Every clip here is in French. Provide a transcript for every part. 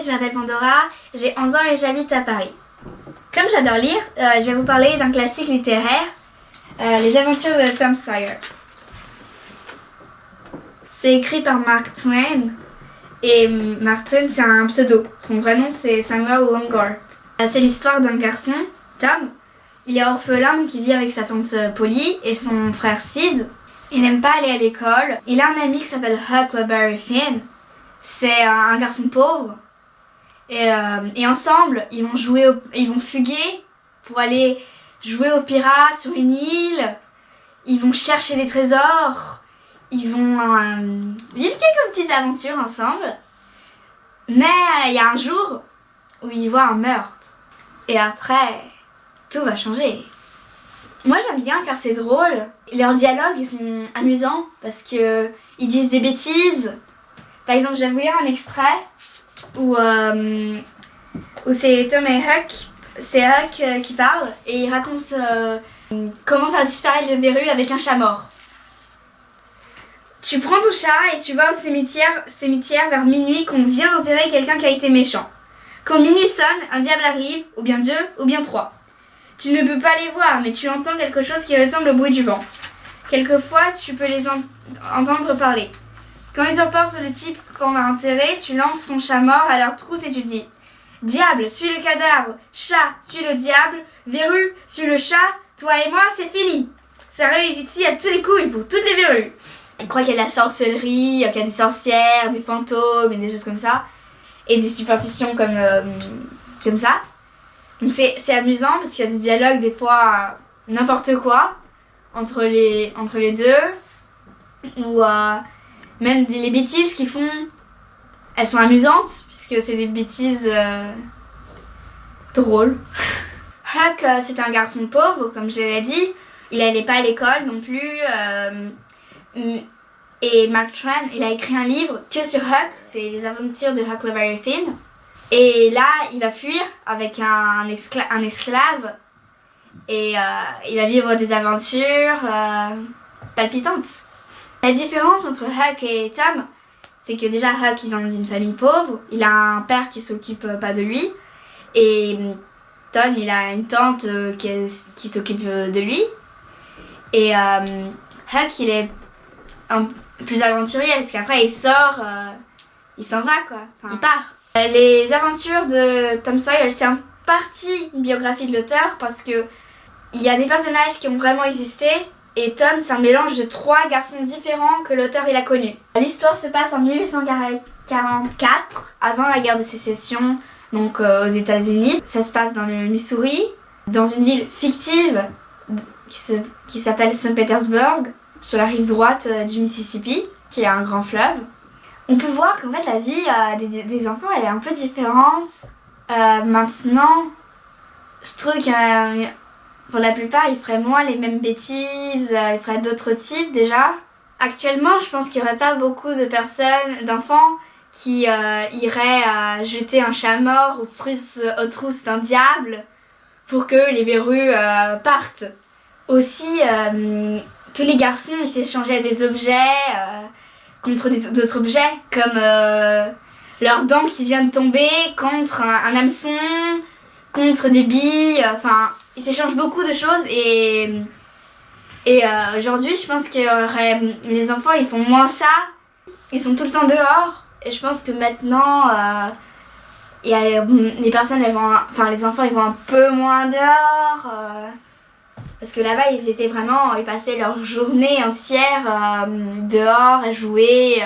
je m'appelle Pandora, j'ai 11 ans et j'habite à Paris. Comme j'adore lire, je vais vous parler d'un classique littéraire, Les aventures de Tom Sawyer. C'est écrit par Mark Twain, et Mark Twain c'est un pseudo, son vrai nom c'est Samuel Longard. C'est l'histoire d'un garçon, Tom. Il est orphelin donc il vit avec sa tante Polly et son frère Sid. Il n'aime pas aller à l'école. Il a un ami qui s'appelle Huckleberry Finn. C'est un garçon pauvre. Et ensemble, ils vont fuguer pour aller jouer aux pirates sur une île. Ils vont chercher des trésors. Ils vont vivre quelques petites aventures ensemble. Mais il y a un jour où ils voient un meurtre. Et après, tout va changer. Moi j'aime bien car c'est drôle. Leurs dialogues ils sont amusants parce que ils disent des bêtises. Par exemple, je vais vous lire un extrait où c'est Tom et Huck. C'est Huck qui parle et il raconte comment faire disparaître les verrues avec un chat mort. Tu prends ton chat et tu vas au cimetière vers minuit qu'on vient d'enterrer quelqu'un qui a été méchant. Quand minuit sonne, un diable arrive, ou bien 2, ou bien 3. Tu ne peux pas les voir, mais tu entends quelque chose qui ressemble au bruit du vent. Quelquefois, tu peux les entendre parler. Quand ils emportent le type qu'on a enterré, tu lances ton chat mort à leur trousse et tu dis « Diable, suis le cadavre, chat, suis le diable, verrue, suis le chat, toi et moi, c'est fini !» Ça réussit à tous les coups et pour toutes les verrues. Ils croient qu'il y a de la sorcellerie, qu'il y a des sorcières, des fantômes et des choses comme ça. Et des superstitions comme ça. Donc c'est amusant parce qu'il y a des dialogues des fois n'importe quoi entre les deux. Ou même les bêtises qu'ils font, elles sont amusantes puisque c'est des bêtises drôles. Huck c'est un garçon pauvre comme je l'ai dit. Il n'allait pas à l'école non plus. Et Mark Twain, il a écrit un livre que sur Huck, c'est les aventures de Huckleberry Finn. Et là, il va fuir avec un esclave et il va vivre des aventures palpitantes. La différence entre Huck et Tom, c'est que déjà Huck il vient d'une famille pauvre, il a un père qui s'occupe pas de lui et Tom il a une tante qui s'occupe de lui. Et Huck il est plus aventurier parce qu'après il sort, il s'en va quoi, enfin, il part. Les aventures de Tom Sawyer, c'est en partie une biographie de l'auteur parce que il y a des personnages qui ont vraiment existé et Tom c'est un mélange de 3 garçons différents que l'auteur il a connus. L'histoire se passe en 1844, avant la guerre de sécession, donc aux États-Unis. Ça se passe dans le Missouri, dans une ville fictive qui s'appelle Saint-Pétersbourg, sur la rive droite du Mississippi, qui est un grand fleuve. On peut voir qu'en fait la vie des enfants elle est un peu différente. Maintenant, je trouve que pour la plupart ils feraient moins les mêmes bêtises, ils feraient d'autres types déjà. Actuellement je pense qu'il n'y aurait pas beaucoup d'enfants qui iraient jeter un chat mort aux trousses d'un diable pour que les verrues partent. Aussi, tous les garçons ils s'échangeaient des objets contre d'autres objets, comme leurs dents qui viennent de tomber, contre un hameçon, contre des billes, enfin, ils s'échangent beaucoup de choses et aujourd'hui, je pense que les enfants, ils font moins ça, ils sont tout le temps dehors, et je pense que maintenant, les personnes, les enfants, ils vont un peu moins dehors, parce que là-bas, ils passaient leur journée entière dehors à jouer,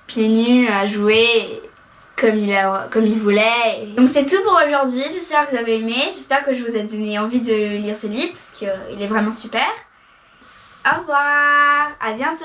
pieds nus, à jouer comme ils voulaient. Donc c'est tout pour aujourd'hui, j'espère que vous avez aimé, j'espère que je vous ai donné envie de lire ce livre parce qu'il est vraiment super. Au revoir, à bientôt.